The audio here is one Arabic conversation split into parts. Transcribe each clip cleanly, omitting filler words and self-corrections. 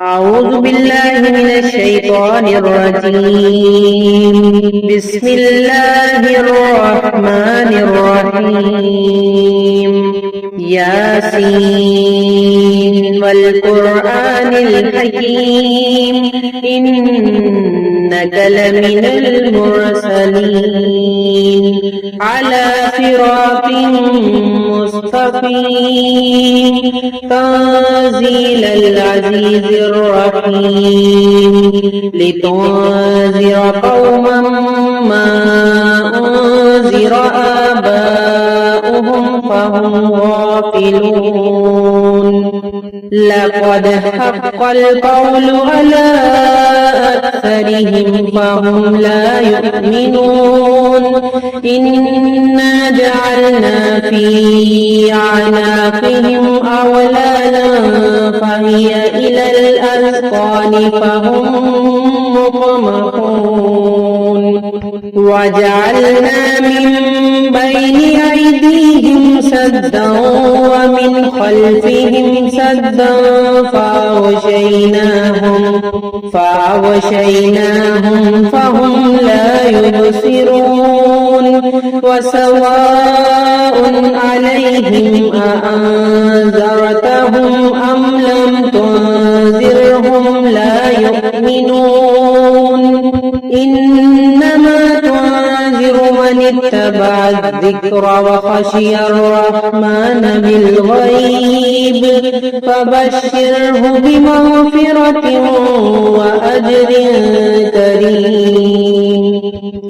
أعوذ بالله من الشيطان الرجيم. بسم الله الرحمن الرحيم. ياسين والقرآن الحكيم إنك لمن المرسلين على صراط مستقيم تنزيل العزيز الرحيم لتنذر قوما ما أنذر آباؤهم فهم غافلون. لقد حق القول على أكثرهم فهم لا يؤمنون. إنا جعلنا في أعناقهم أغلالا فهي إلى الأذقان فهم مقمحون. وجعلنا من بين أيديهم سدا ومن خلفهم سدا فأغشيناهم فهم لا يبصرون. وسواء عليهم أأنذرتهم أم لم تنذرهم لا يؤمنون. إنما تنذر من اتبع الذكر وخشي الرحمن بالغيب فبشره بمغفرة وأجر كريم.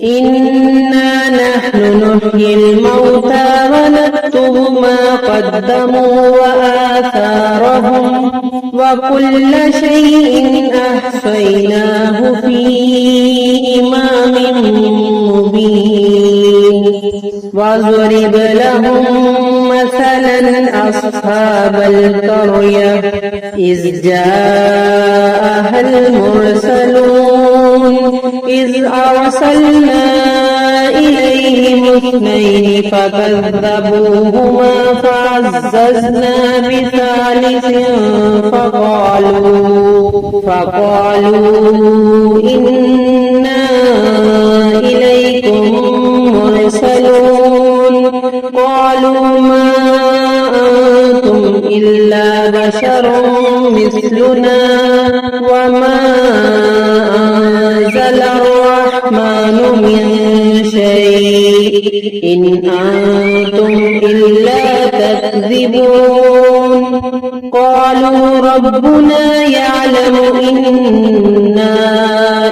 إنا نحن نحيي الموتى ونكتب ما قدموا وآثارهم وكل شيء أحصيناه في إمام مبين. واضرب لهم مثلا أصحاب القرية إذ جاءها المرسلون إذ أرسلنا إليهم اثنين فكذبوهما فعززنا بثالث فقالوا إنا إليكم مرسلون. قالوا ما أنتم إلا بشر مثلنا وما أنزل الرحمن من شيء إن أنتم إلا تكذبون. قالوا ربنا يعلم إنا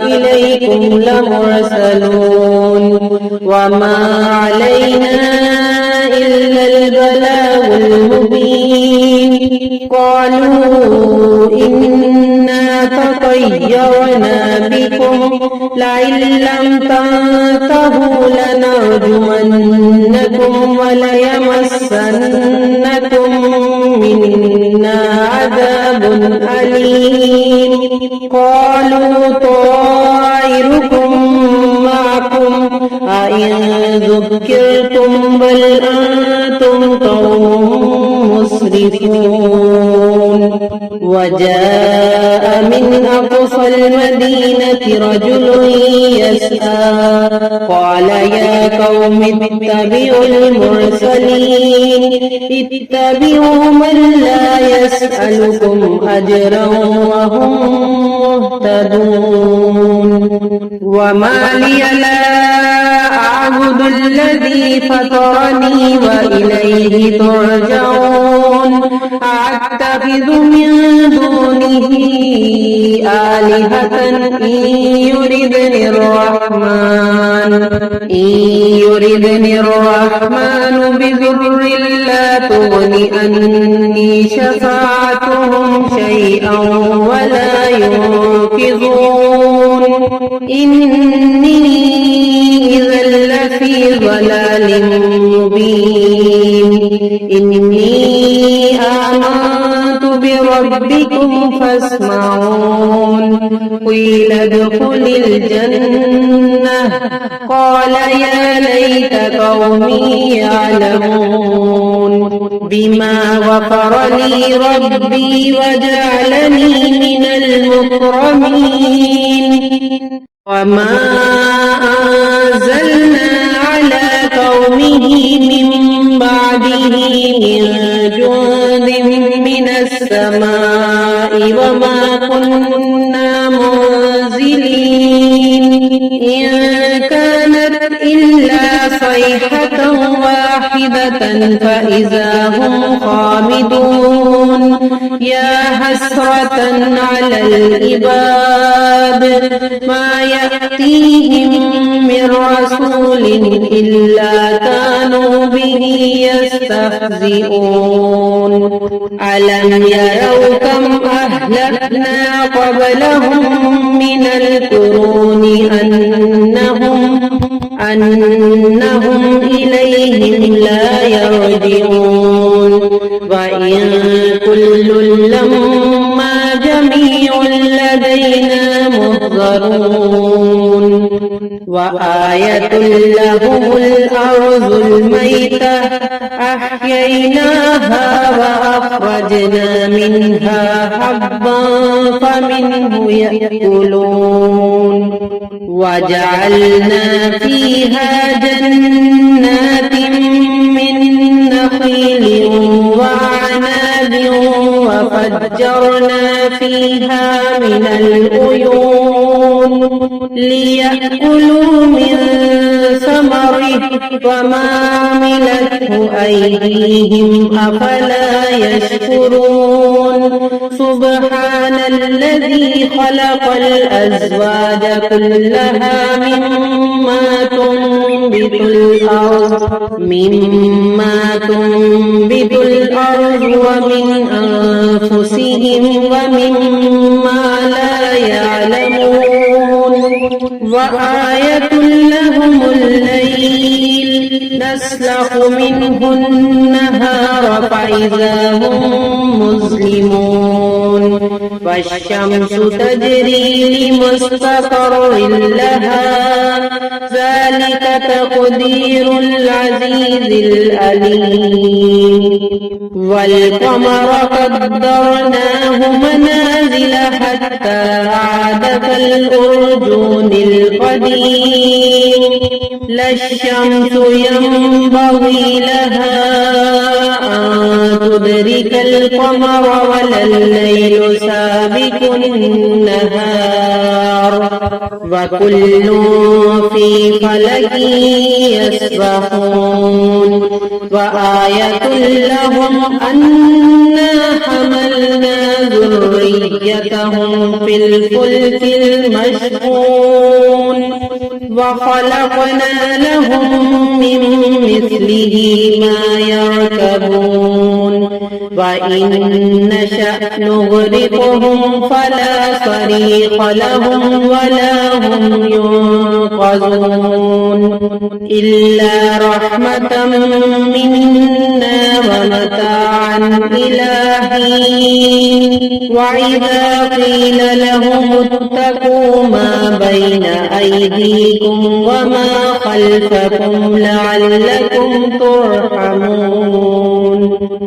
إليكم لمرسلون وما علينا إلا البلاغ المبين. قالوا إنا تطيرنا بكم لئن لم تنتهوا لنرجمنكم وليمسنكم منا عذاب أليم. قالوا طائركم معكم أئن ذكرتم بل أنتم قوم مسرفون. وجاء من أقصى المدينة رجل يسعى قال يا قوم اتبعوا المرسلين اتبعوا من لا يسألكم أجرا وهم مهتدون. وما لي لا أعبد الذي فطرني وإليه ترجعون. أأتخذ من دونه آلهة إن يردني الرحمن بضر لا تغن عني شفاعتهم شيئا ولا ينقذون. إني إذا لفي ضلال مبين. إني آمنت بربكم فاسمعون. قيل ادخل الجنة قال يا ليت قومي يعلمون. بما غفر لي ربي وجعلني من المكرمين وما أنزلنا على قومه من بعده من جند من السماء وما كنا منزلين إن كانت إلا صيحة واحدة فإذا هم خامدون يا حسرة على العباد ما يأتيهم من رسول إلا كانوا به يستهزئون ألم يروا كم أهلكنا قبلهم من القرون أنهم إليهم لا يرجعون وإن كل لما جميع لدينا محضرون وآية لهم الأرض الميتة أحييناها وأخرجنا منها حبا فمنه يأكلون وجعلنا فيها جنات من نخيل وأعناب وفجرنا فيها من العيون ليأكلوا من ثمره وما عملته أيديهم أفلا يشكرون سبحان الذي خلق الأزواج كلها مما تنبت الأرض ومن أنفسهم ومما لا يعلمون وآية لهم الليل نسلخ منه النهار فإذا هم مظلمون والشمس تجري لمستقر لها ذلك تقدير العزيز العليم والقمر قدرناه منازل حتى عاد كالأرجون القديم لا الشمس ينبغي لها أن تدرك القمر ولا الليل سابق النهار وكل في فلك يسبحون وآية لهم أنا حملنا ذريتهم في الفلك المشحون وخلقنا لهم من مثله ما يركبون وإن نشأ نغرقهم فلا صريخ لهم ولا هم ينقذون إلا رحمة منا ومتاعا إلى حين وإذا قيل لهم اتقوا ما بين أيديكم وما خلفكم لعلكم ترحمون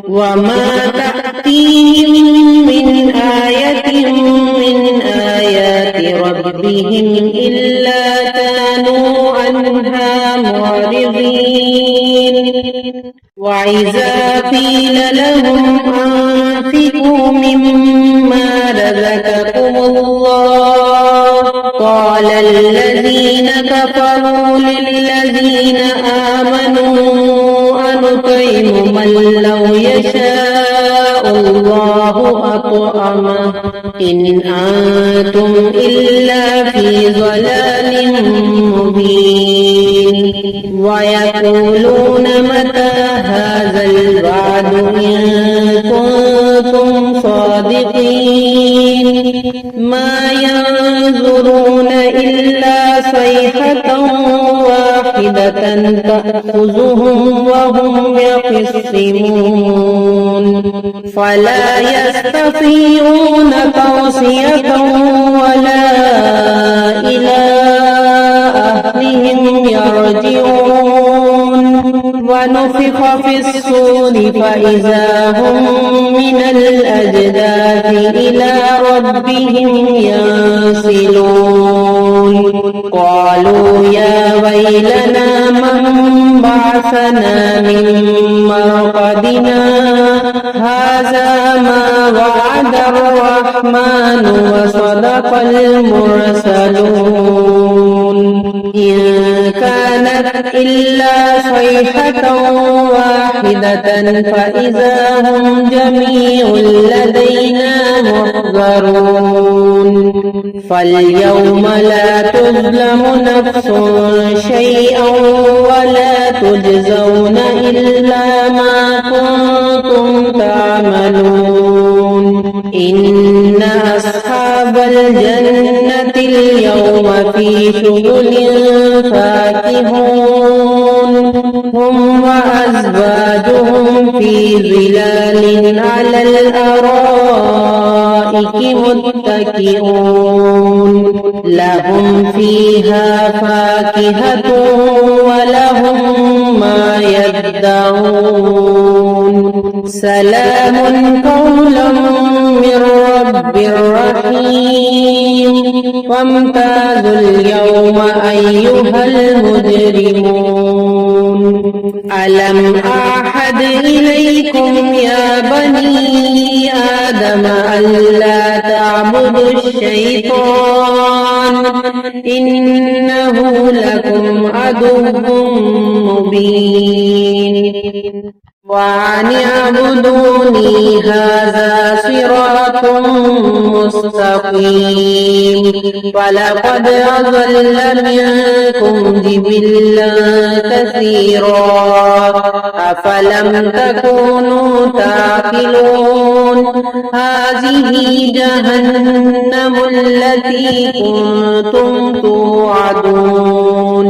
وما تأتيهم من آية من آيات ربهم إلا كانوا عنها معرضين وإذا قيل لهم أنفقوا مما رزقكم الله قال الذين كفروا للذين آمنوا أنطعم من لو يشاء الله أطعمه إن أنتم إلا في ضلال مبين ويقولون متى هذا الوعد إن كنتم صادقين ما ينظرون إلا صيحة واحدة تأخذهم وهم يخصمون فلا يستطيعون توصية ولا إلى أهلهم يرجعون ونفخ في الصور فإذا هم من الأجداث إلى ربهم ينسلون قالوا يا ويلنا من بعثنا من مرقدنا هذا ما وعد الرحمن وصدق المرسلون إن كانت إلا صيحة واحدة فإذا هم جميع لدينا محضرون فاليوم لا تظلم نفس شيئا ولا تجزون إلا ما كنتم تعملون إن أصحاب الجنة اليوم في شغل فاكهون هم وأزواجهم في ظلال على الأرائك متكئون لهم فيها فاكهة ولهم ما يدعون سلام قولا من رب رحيم وامتازوا اليوم أيها المجرمون ألم أعهد إليكم يا بني آدم ألا تعبدوا الشيطان إنه لكم عدو مبين وأن اعبدوني هذا صراط مستقيم ولقد أضل منكم جبلا كثيرا أفلم تكونوا تعقلون هذه جهنم التي كنتم توعدون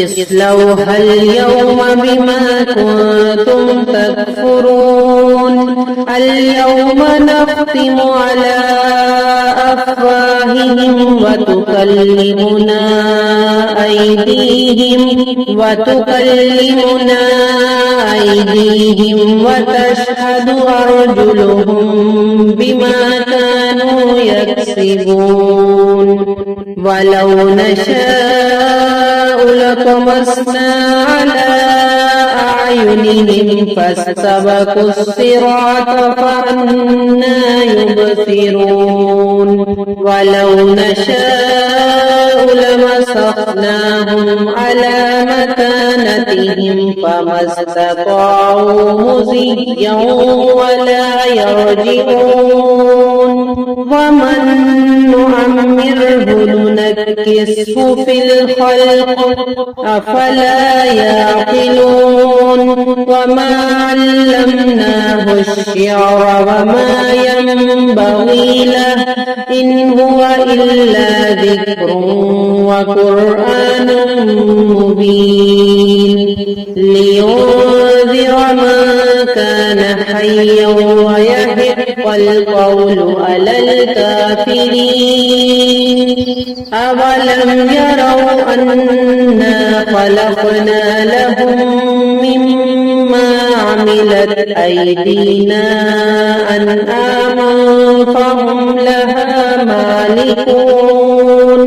اصلوها اليوم بما كنتم تكفرون اليوم نختم على أفواههم وتكلمنا أيديهم وتشهد أرجلهم بما كانوا يكسبون ولو نشاء لطمسنا على أعينهم فاستبقوا الصراط فأنى يبصرون ولو نشاء لمسخناهم على مكانتهم فما استطاعوا مضيا ولا يرجعون ومن نعمره ننكسه في الخلق أفلا يعقلون وما علمناه الشعر وما ينبغي له إن هو إلا ذكر وقرآن مبين لينذر من كان حيا ويحق القول على الكافرين أولم يروا أنا خلقنا لهم مما عملت أيدينا أنعاما فهم لها مالكون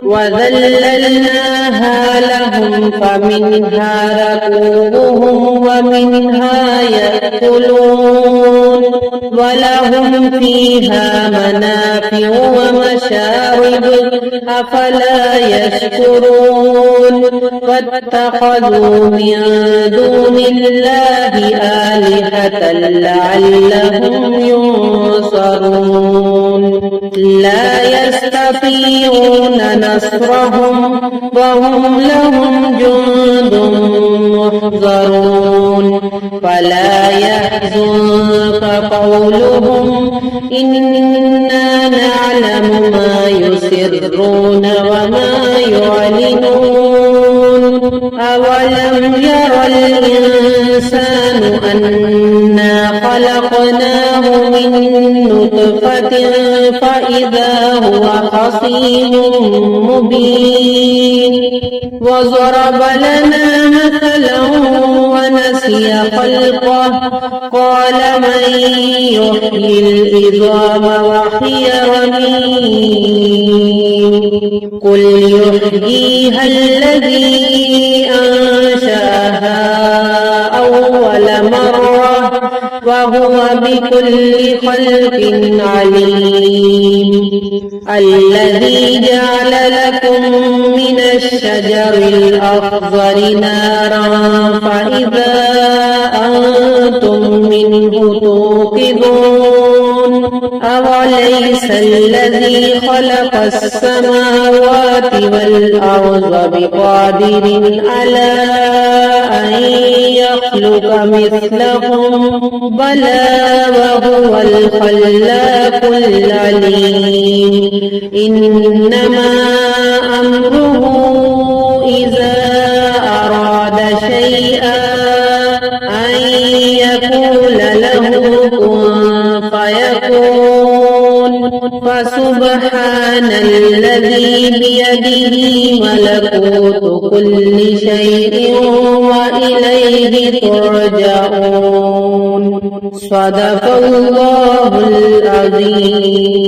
وذللناها لهم فمنها ركوبهم ومنها يأكلون ولهم فيها منافع ومشارب أفلا يشكرون واتخذوا من دون الله آلهة لعلهم ينصرون لا يستطيعون نصرهم وهم لهم جند محضرون فلا يحزنك قولهم إنا نعلم ما يسرون وما يعلنون أولم ير الإنسان أنا خلقناه من نطفة صيحة فإذا هو خصيم مبين وضرب لنا مثلا ونسي خلقه قال من يحيي العظام وهي رميم قل يحييها الذي أنشأها أول مرة وهو بكل خلق عليم الذي جعل لكم من الشجر الأخضر نارا فإذا أنتم منه توقدون أوليس الذي خلق السماوات والأرض بقادر على أن يخلق مثلهم بلى وهو الخلاق العليم إنما أمره إذا أراد شيئا أن يقول له كن فيكون فسبحان الذي بيده ملكوت كل شيء وإليه ترجعون صدق الله العظيم.